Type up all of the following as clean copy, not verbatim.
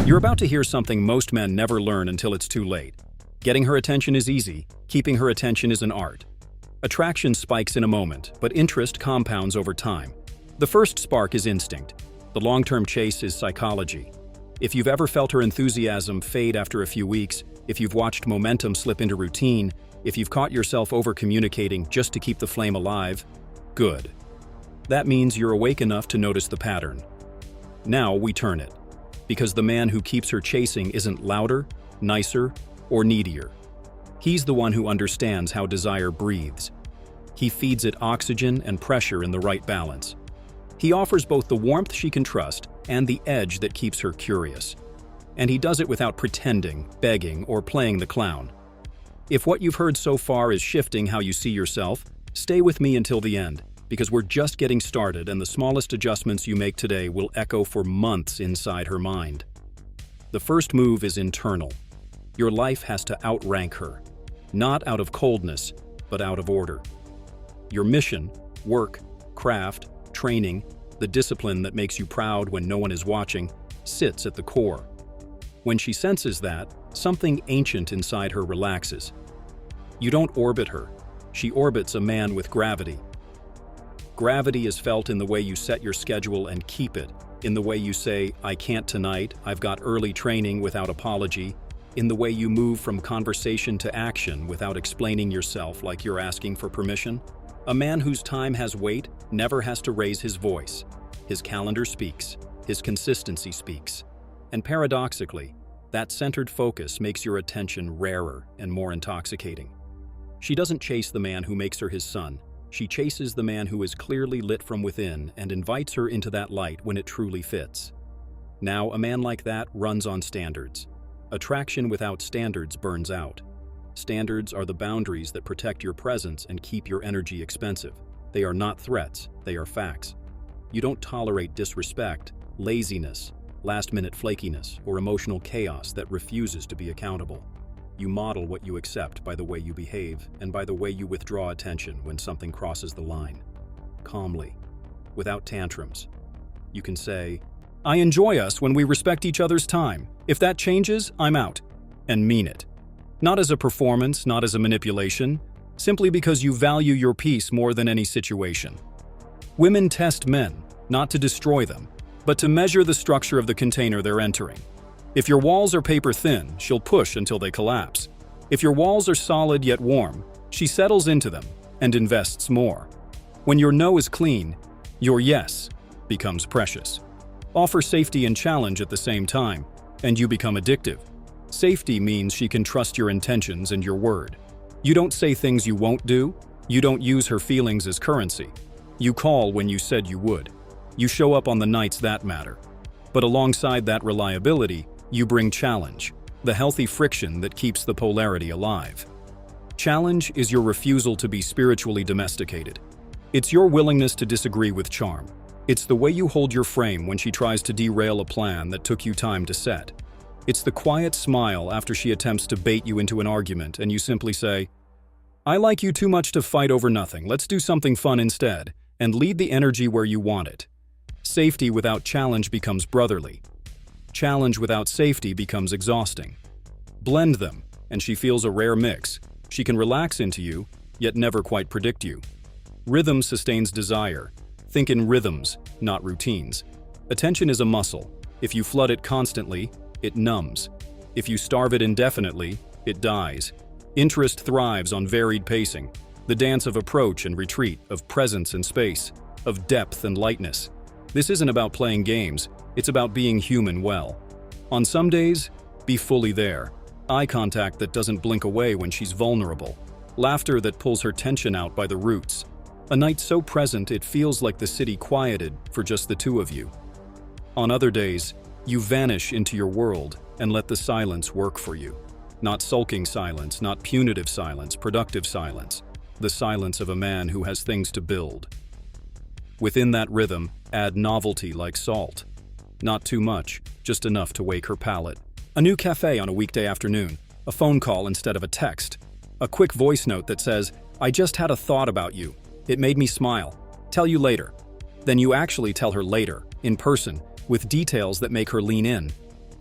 You're about to hear something most men never learn until it's too late. Getting her attention is easy, keeping her attention is an art. Attraction spikes in a moment, but interest compounds over time. The first spark is instinct. The long-term chase is psychology. If you've ever felt her enthusiasm fade after a few weeks, if you've watched momentum slip into routine, if you've caught yourself over-communicating just to keep the flame alive, good. That means you're awake enough to notice the pattern. Now we turn it. Because the man who keeps her chasing isn't louder, nicer, or needier. He's the one who understands how desire breathes. He feeds it oxygen and pressure in the right balance. He offers both the warmth she can trust and the edge that keeps her curious. And he does it without pretending, begging, or playing the clown. If what you've heard so far is shifting how you see yourself, stay with me until the end, because we're just getting started and the smallest adjustments you make today will echo for months inside her mind. The first move is internal. Your life has to outrank her, not out of coldness, but out of order. Your mission, work, craft, training, the discipline that makes you proud when no one is watching, sits at the core. When she senses that, something ancient inside her relaxes. You don't orbit her. She orbits a man with gravity. Gravity is felt in the way you set your schedule and keep it, in the way you say, "I can't tonight, I've got early training," without apology, in the way you move from conversation to action without explaining yourself like you're asking for permission. A man whose time has weight never has to raise his voice. His calendar speaks, his consistency speaks. And paradoxically, that centered focus makes your attention rarer and more intoxicating. She doesn't chase the man who makes her his sun. She chases the man who is clearly lit from within and invites her into that light when it truly fits. Now, a man like that runs on standards. Attraction without standards burns out. Standards are the boundaries that protect your presence and keep your energy expensive. They are not threats, they are facts. You don't tolerate disrespect, laziness, last-minute flakiness, or emotional chaos that refuses to be accountable. You model what you accept by the way you behave and by the way you withdraw attention when something crosses the line. Calmly, without tantrums. You can say, "I enjoy us when we respect each other's time. If that changes, I'm out." And mean it. Not as a performance, not as a manipulation, simply because you value your peace more than any situation. Women test men, not to destroy them, but to measure the structure of the container they're entering. If your walls are paper thin, she'll push until they collapse. If your walls are solid yet warm, she settles into them and invests more. When your no is clean, your yes becomes precious. Offer safety and challenge at the same time, and you become addictive. Safety means she can trust your intentions and your word. You don't say things you won't do. You don't use her feelings as currency. You call when you said you would. You show up on the nights that matter. But alongside that reliability, you bring challenge, the healthy friction that keeps the polarity alive. Challenge is your refusal to be spiritually domesticated. It's your willingness to disagree with charm. It's the way you hold your frame when she tries to derail a plan that took you time to set. It's the quiet smile after she attempts to bait you into an argument and you simply say, "I like you too much to fight over nothing. Let's do something fun instead," and lead the energy where you want it. Safety without challenge becomes brotherly. Challenge without safety becomes exhausting. Blend them, and she feels a rare mix. She can relax into you, yet never quite predict you. Rhythm sustains desire. Think in rhythms, not routines. Attention is a muscle. If you flood it constantly, it numbs. If you starve it indefinitely, it dies. Interest thrives on varied pacing, the dance of approach and retreat, of presence and space, of depth and lightness. This isn't about playing games, it's about being human well. On some days, be fully there. Eye contact that doesn't blink away when she's vulnerable. Laughter that pulls her tension out by the roots. A night so present it feels like the city quieted for just the two of you. On other days, you vanish into your world and let the silence work for you. Not sulking silence, not punitive silence, productive silence. The silence of a man who has things to build. Within that rhythm, add novelty like salt. Not too much, just enough to wake her palate. A new cafe on a weekday afternoon, a phone call instead of a text, a quick voice note that says, "I just had a thought about you. It made me smile. Tell you later." Then you actually tell her later, in person, with details that make her lean in.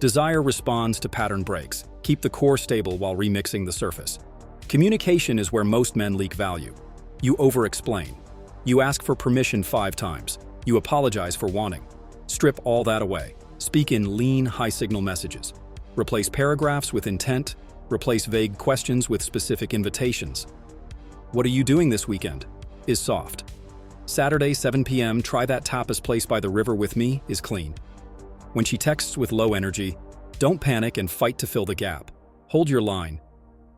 Desire responds to pattern breaks. Keep the core stable while remixing the surface. Communication is where most men leak value. You over-explain. You ask for permission 5 times. You apologize for wanting. Strip all that away. Speak in lean, high-signal messages. Replace paragraphs with intent. Replace vague questions with specific invitations. What are you doing this weekend? Is soft. Saturday, 7 p.m., try that tapas place by the river with me, is clean. When she texts with low energy, don't panic and fight to fill the gap. Hold your line.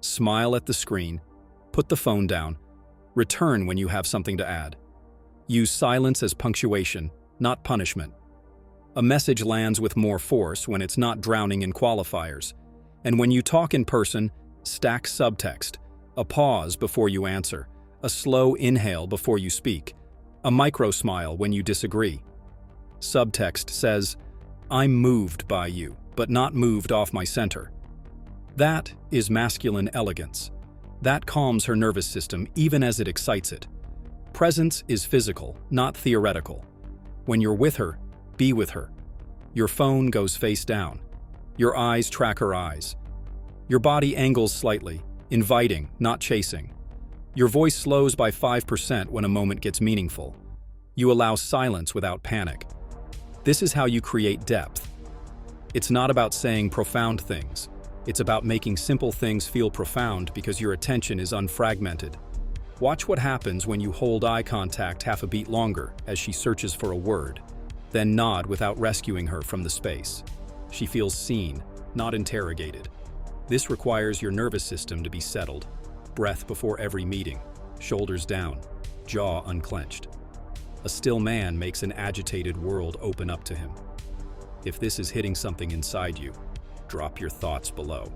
Smile at the screen. Put the phone down. Return when you have something to add. Use silence as punctuation, not punishment. A message lands with more force when it's not drowning in qualifiers. And when you talk in person, stack subtext. A pause before you answer. A slow inhale before you speak. A micro smile when you disagree. Subtext says, I'm moved by you, but not moved off my center. That is masculine elegance. That calms her nervous system even as it excites it. Presence is physical, not theoretical. When you're with her, be with her. Your phone goes face down. Your eyes track her eyes. Your body angles slightly, inviting, not chasing. Your voice slows by 5% when a moment gets meaningful. You allow silence without panic. This is how you create depth. It's not about saying profound things. It's about making simple things feel profound because your attention is unfragmented. Watch what happens when you hold eye contact half a beat longer as she searches for a word. Then nod without rescuing her from the space. She feels seen, not interrogated. This requires your nervous system to be settled. Breath before every meeting, shoulders down, jaw unclenched. A still man makes an agitated world open up to him. If this is hitting something inside you, drop your thoughts below.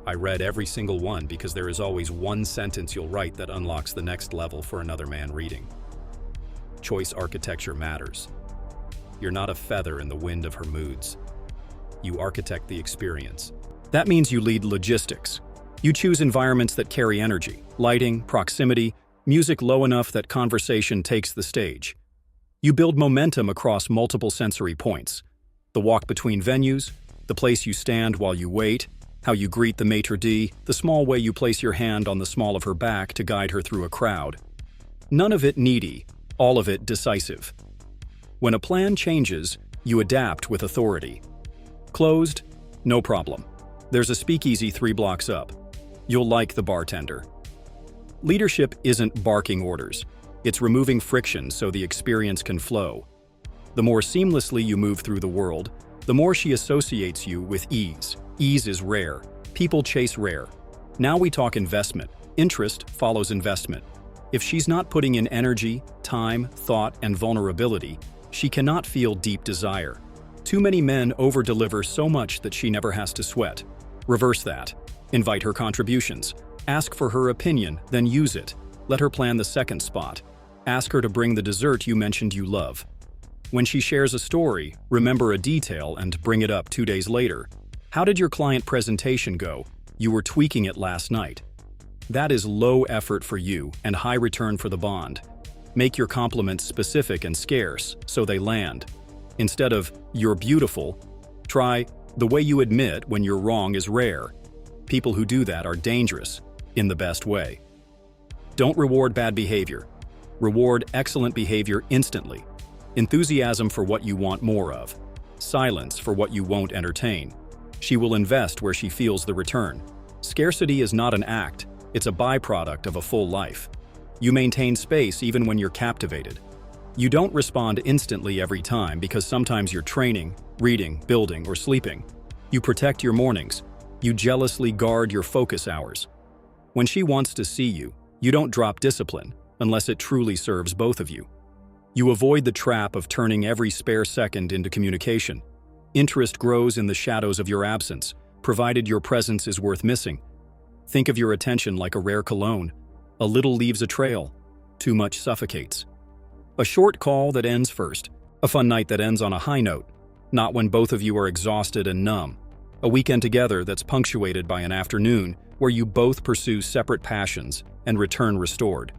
I read every single one because there is always one sentence you'll write that unlocks the next level for another man reading. Choice architecture matters. You're not a feather in the wind of her moods. You architect the experience. That means you lead logistics. You choose environments that carry energy, lighting, proximity, music low enough that conversation takes the stage. You build momentum across multiple sensory points. The walk between venues, the place you stand while you wait, how you greet the maitre d', the small way you place your hand on the small of her back to guide her through a crowd. None of it needy, all of it decisive. When a plan changes, you adapt with authority. Closed? No problem. There's a speakeasy 3 blocks up. You'll like the bartender. Leadership isn't barking orders. It's removing friction so the experience can flow. The more seamlessly you move through the world, the more she associates you with ease. Ease is rare. People chase rare. Now we talk investment. Interest follows investment. If she's not putting in energy, time, thought, and vulnerability, she cannot feel deep desire. Too many men over-deliver so much that she never has to sweat. Reverse that. Invite her contributions. Ask for her opinion, then use it. Let her plan the second spot. Ask her to bring the dessert you mentioned you love. When she shares a story, remember a detail and bring it up 2 days later. How did your client presentation go? You were tweaking it last night. That is low effort for you and high return for the bond. Make your compliments specific and scarce so they land. Instead of, you're beautiful, try, the way you admit when you're wrong is rare. People who do that are dangerous, in the best way. Don't reward bad behavior. Reward excellent behavior instantly. Enthusiasm for what you want more of. Silence for what you won't entertain. She will invest where she feels the return. Scarcity is not an act, it's a byproduct of a full life. You maintain space even when you're captivated. You don't respond instantly every time because sometimes you're training, reading, building, or sleeping. You protect your mornings. You jealously guard your focus hours. When she wants to see you, you don't drop discipline unless it truly serves both of you. You avoid the trap of turning every spare second into communication. Interest grows in the shadows of your absence, provided your presence is worth missing. Think of your attention like a rare cologne. A little leaves a trail. Too much suffocates. A short call that ends first. A fun night that ends on a high note. Not when both of you are exhausted and numb. A weekend together that's punctuated by an afternoon where you both pursue separate passions and return restored.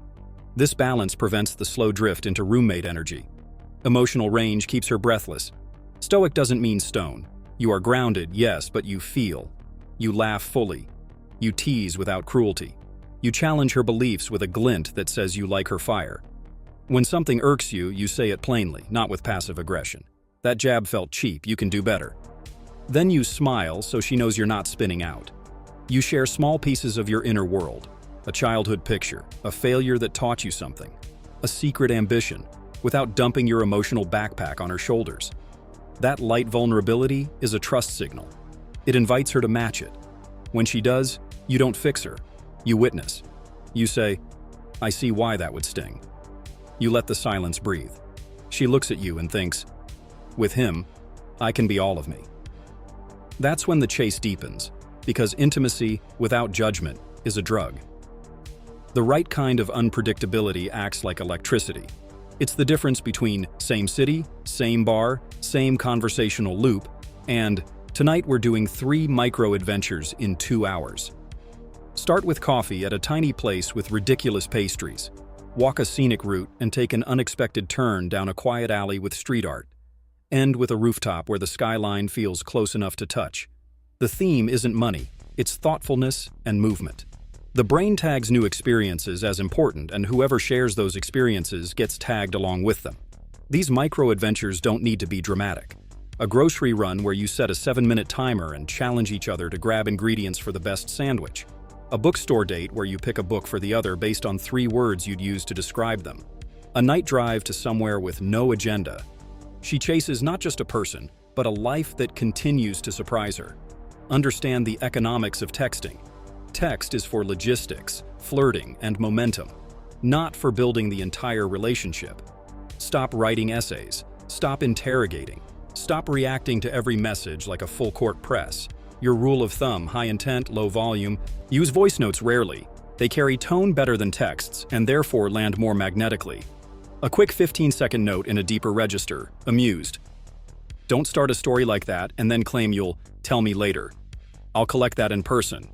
This balance prevents the slow drift into roommate energy. Emotional range keeps her breathless. Stoic doesn't mean stone. You are grounded, yes, but you feel. You laugh fully. You tease without cruelty. You challenge her beliefs with a glint that says you like her fire. When something irks you, you say it plainly, not with passive aggression. That jab felt cheap, you can do better. Then you smile so she knows you're not spinning out. You share small pieces of your inner world, a childhood picture, a failure that taught you something, a secret ambition, without dumping your emotional backpack on her shoulders. That light vulnerability is a trust signal. It invites her to match it. When she does, you don't fix her. You witness. You say, "I see why that would sting." You let the silence breathe. She looks at you and thinks, "With him, I can be all of me." That's when the chase deepens, because intimacy, without judgment, is a drug. The right kind of unpredictability acts like electricity. It's the difference between same city, same bar, same conversational loop, and tonight we're doing 3 micro-adventures in 2 hours. Start with coffee at a tiny place with ridiculous pastries. Walk a scenic route and take an unexpected turn down a quiet alley with street art. End with a rooftop where the skyline feels close enough to touch. The theme isn't money, it's thoughtfulness and movement. The brain tags new experiences as important, and whoever shares those experiences gets tagged along with them. These micro-adventures don't need to be dramatic. A grocery run where you set a 7-minute timer and challenge each other to grab ingredients for the best sandwich. A bookstore date where you pick a book for the other based on 3 words you'd use to describe them. A night drive to somewhere with no agenda. She chases not just a person, but a life that continues to surprise her. Understand the economics of texting. Text is for logistics, flirting, and momentum, not for building the entire relationship. Stop writing essays. Stop interrogating. Stop reacting to every message like a full-court press. Your rule of thumb: high intent, low volume. Use voice notes rarely. They carry tone better than texts and therefore land more magnetically. A quick 15-second note in a deeper register: amused. Don't start a story like that and then claim you'll tell me later. I'll collect that in person.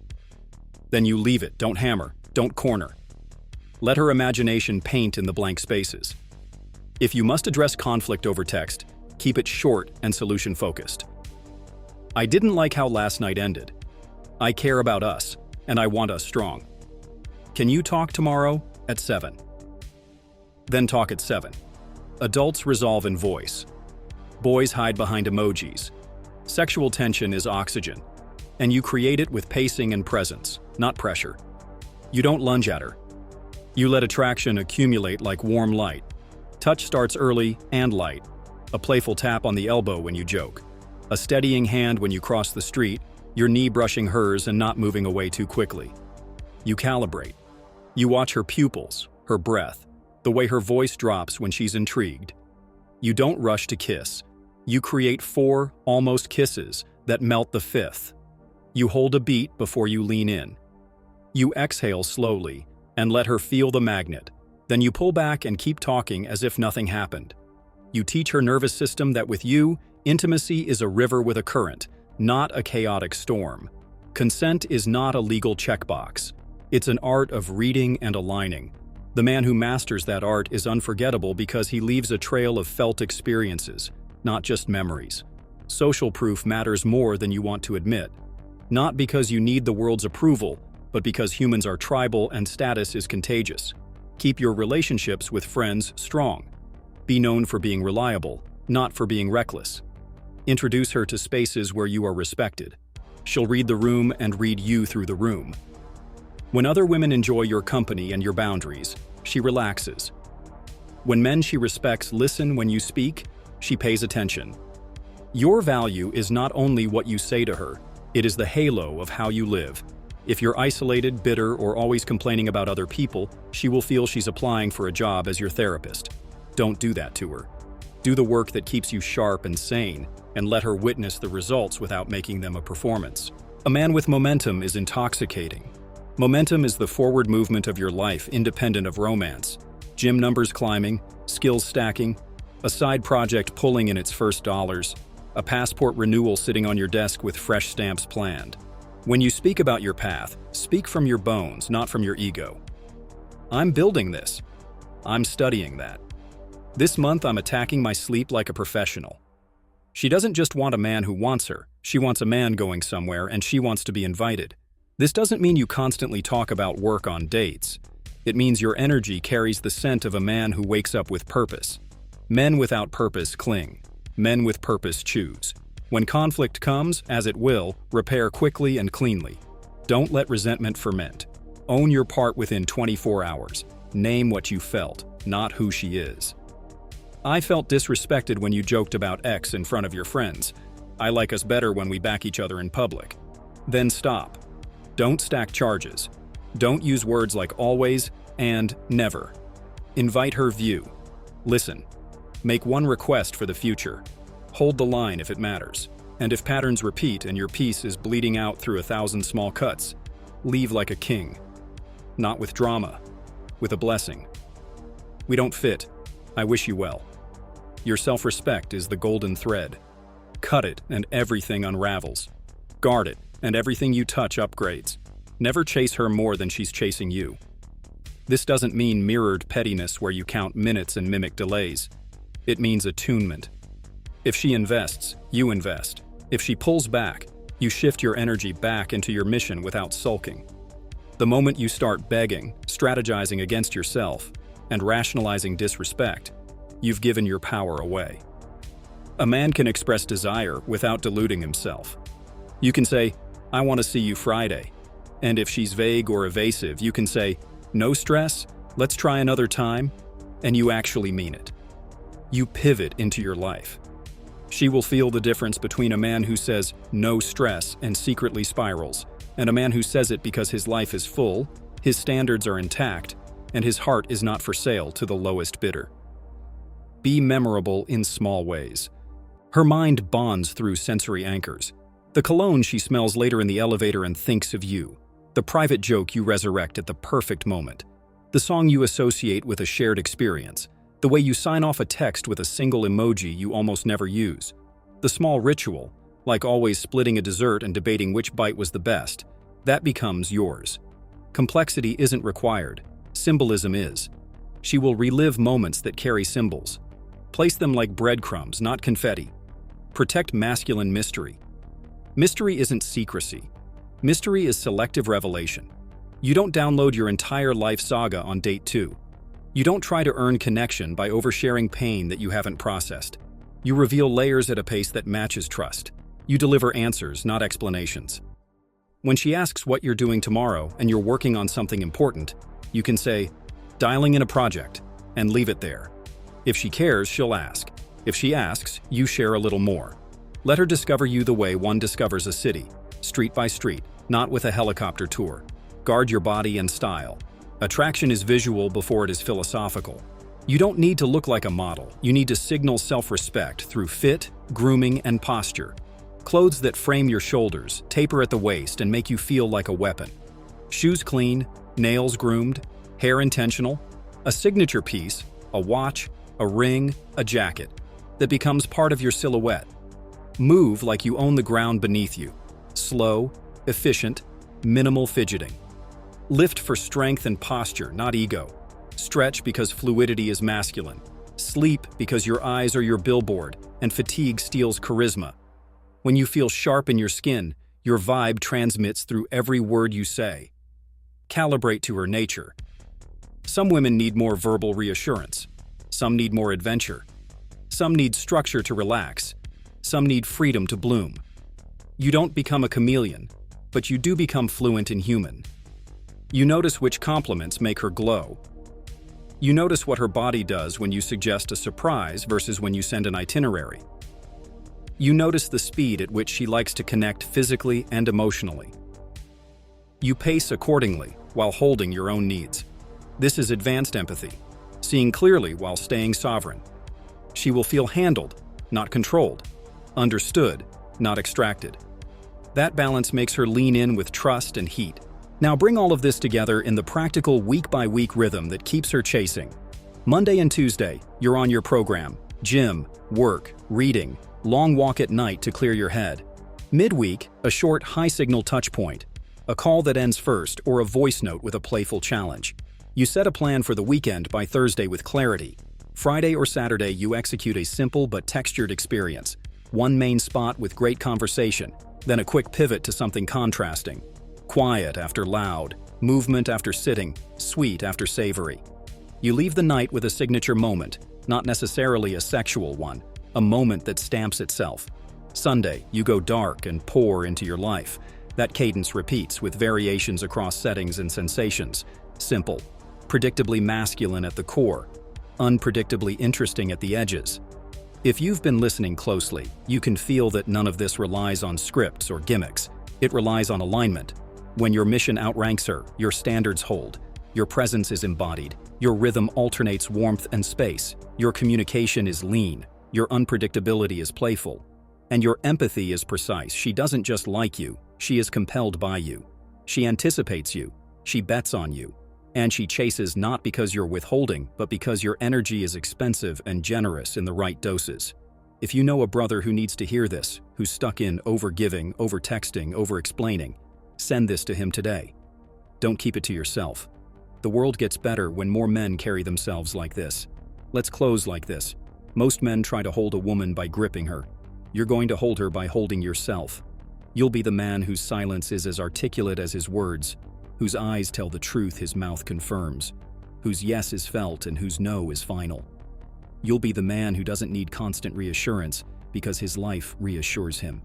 Then you leave it. Don't hammer. Don't corner. Let her imagination paint in the blank spaces. If you must address conflict over text, keep it short and solution-focused. I didn't like how last night ended. I care about us, and I want us strong. Can you talk tomorrow at 7? Then talk at 7. Adults resolve in voice. Boys hide behind emojis. Sexual tension is oxygen, and you create it with pacing and presence, not pressure. You don't lunge at her. You let attraction accumulate like warm light. Touch starts early and light. A playful tap on the elbow when you joke. A steadying hand when you cross the street, your knee brushing hers and not moving away too quickly. You calibrate. You watch her pupils, her breath, the way her voice drops when she's intrigued. You don't rush to kiss. You create 4 almost kisses that melt the 5th. You hold a beat before you lean in. You exhale slowly and let her feel the magnet. Then you pull back and keep talking as if nothing happened. You teach her nervous system that with you, intimacy is a river with a current, not a chaotic storm. Consent is not a legal checkbox. It's an art of reading and aligning. The man who masters that art is unforgettable because he leaves a trail of felt experiences, not just memories. Social proof matters more than you want to admit. Not because you need the world's approval, but because humans are tribal and status is contagious. Keep your relationships with friends strong. Be known for being reliable, not for being reckless. Introduce her to spaces where you are respected. She'll read the room and read you through the room. When other women enjoy your company and your boundaries, she relaxes. When men she respects listen when you speak, she pays attention. Your value is not only what you say to her, it is the halo of how you live. If you're isolated, bitter, or always complaining about other people, she will feel she's applying for a job as your therapist. Don't do that to her. Do the work that keeps you sharp and sane, and let her witness the results without making them a performance. A man with momentum is intoxicating. Momentum is the forward movement of your life, independent of romance. Gym numbers climbing, skills stacking, a side project pulling in its first dollars, a passport renewal sitting on your desk with fresh stamps planned. When you speak about your path, speak from your bones, not from your ego. I'm building this. I'm studying that. This month I'm attacking my sleep like a professional. She doesn't just want a man who wants her, she wants a man going somewhere and she wants to be invited. This doesn't mean you constantly talk about work on dates. It means your energy carries the scent of a man who wakes up with purpose. Men without purpose cling. Men with purpose choose. When conflict comes, as it will, repair quickly and cleanly. Don't let resentment ferment. Own your part within 24 hours. Name what you felt, not who she is. I felt disrespected when you joked about X in front of your friends. I like us better when we back each other in public. Then stop. Don't stack charges. Don't use words like always and never. Invite her view. Listen. Make one request for the future. Hold the line if it matters. And if patterns repeat and your piece is bleeding out through 1,000 small cuts, leave like a king. Not with drama, with a blessing. We don't fit. I wish you well. Your self-respect is the golden thread. Cut it and everything unravels. Guard it and everything you touch upgrades. Never chase her more than she's chasing you. This doesn't mean mirrored pettiness where you count minutes and mimic delays. It means attunement. If she invests, you invest. If she pulls back, you shift your energy back into your mission without sulking. The moment you start begging, strategizing against yourself, and rationalizing disrespect, you've given your power away. A man can express desire without deluding himself. You can say, "I want to see you Friday." And if she's vague or evasive, you can say, "No stress, let's try another time," and you actually mean it. You pivot into your life. She will feel the difference between a man who says "no stress" and secretly spirals, and a man who says it because his life is full, his standards are intact, and his heart is not for sale to the lowest bidder. Be memorable in small ways. Her mind bonds through sensory anchors. The cologne she smells later in the elevator and thinks of you. The private joke you resurrect at the perfect moment. The song you associate with a shared experience. The way you sign off a text with a single emoji you almost never use. The small ritual, like always splitting a dessert and debating which bite was the best, that becomes yours. Complexity isn't required. Symbolism is. She will relive moments that carry symbols. Place them like breadcrumbs, not confetti. Protect masculine mystery. Mystery isn't secrecy. Mystery is selective revelation. You don't download your entire life saga on date 2. You don't try to earn connection by oversharing pain that you haven't processed. You reveal layers at a pace that matches trust. You deliver answers, not explanations. When she asks what you're doing tomorrow and you're working on something important, you can say, "Dialing in a project," and leave it there. If she cares, she'll ask. If she asks, you share a little more. Let her discover you the way one discovers a city, street by street, not with a helicopter tour. Guard your body and style. Attraction is visual before it is philosophical. You don't need to look like a model. You need to signal self-respect through fit, grooming, and posture. Clothes that frame your shoulders, taper at the waist, and make you feel like a weapon. Shoes clean, nails groomed, hair intentional. A signature piece, a watch, a ring, a jacket, that becomes part of your silhouette. Move like you own the ground beneath you. Slow, efficient, minimal fidgeting. Lift for strength and posture, not ego. Stretch because fluidity is masculine. Sleep because your eyes are your billboard, and fatigue steals charisma. When you feel sharp in your skin, your vibe transmits through every word you say. Calibrate to her nature. Some women need more verbal reassurance. Some need more adventure. Some need structure to relax. Some need freedom to bloom. You don't become a chameleon, but you do become fluent in human. You notice which compliments make her glow. You notice what her body does when you suggest a surprise versus when you send an itinerary. You notice the speed at which she likes to connect physically and emotionally. You pace accordingly while holding your own needs. This is advanced empathy, seeing clearly while staying sovereign. She will feel handled, not controlled, understood, not extracted. That balance makes her lean in with trust and heat. Now bring all of this together in the practical week-by-week rhythm that keeps her chasing. Monday and Tuesday, you're on your program. Gym, work, reading, long walk at night to clear your head. Midweek, a short high-signal touch point. A call that ends first or a voice note with a playful challenge. You set a plan for the weekend by Thursday with clarity. Friday or Saturday, you execute a simple but textured experience. One main spot with great conversation, then a quick pivot to something contrasting. Quiet after loud, movement after sitting, sweet after savory. You leave the night with a signature moment, not necessarily a sexual one, a moment that stamps itself. Sunday, you go dark and pour into your life. That cadence repeats with variations across settings and sensations. Simple, predictably masculine at the core, unpredictably interesting at the edges. If you've been listening closely, you can feel that none of this relies on scripts or gimmicks. It relies on alignment. When your mission outranks her, your standards hold. Your presence is embodied. Your rhythm alternates warmth and space. Your communication is lean. Your unpredictability is playful. And your empathy is precise. She doesn't just like you, she is compelled by you. She anticipates you. She bets on you. And she chases not because you're withholding, but because your energy is expensive and generous in the right doses. If you know a brother who needs to hear this, who's stuck in over-giving, over-texting, over-explaining, send this to him today. Don't keep it to yourself. The world gets better when more men carry themselves like this. Let's close like this. Most men try to hold a woman by gripping her. You're going to hold her by holding yourself. You'll be the man whose silence is as articulate as his words, whose eyes tell the truth his mouth confirms, whose yes is felt and whose no is final. You'll be the man who doesn't need constant reassurance because his life reassures him.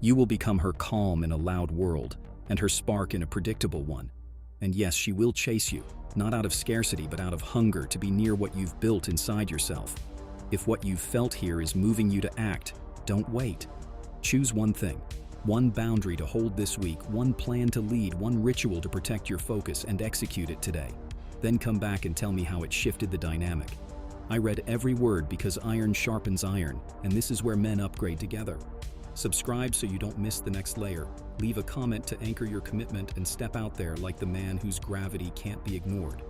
You will become her calm in a loud world and her spark in a predictable one. And yes, she will chase you, not out of scarcity but out of hunger to be near what you've built inside yourself. If what you've felt here is moving you to act, don't wait. Choose one thing. One boundary to hold this week, one plan to lead, one ritual to protect your focus, and execute it today. Then come back and tell me how it shifted the dynamic. I read every word because iron sharpens iron, and this is where men upgrade together. Subscribe so you don't miss the next layer. Leave a comment to anchor your commitment and step out there like the man whose gravity can't be ignored.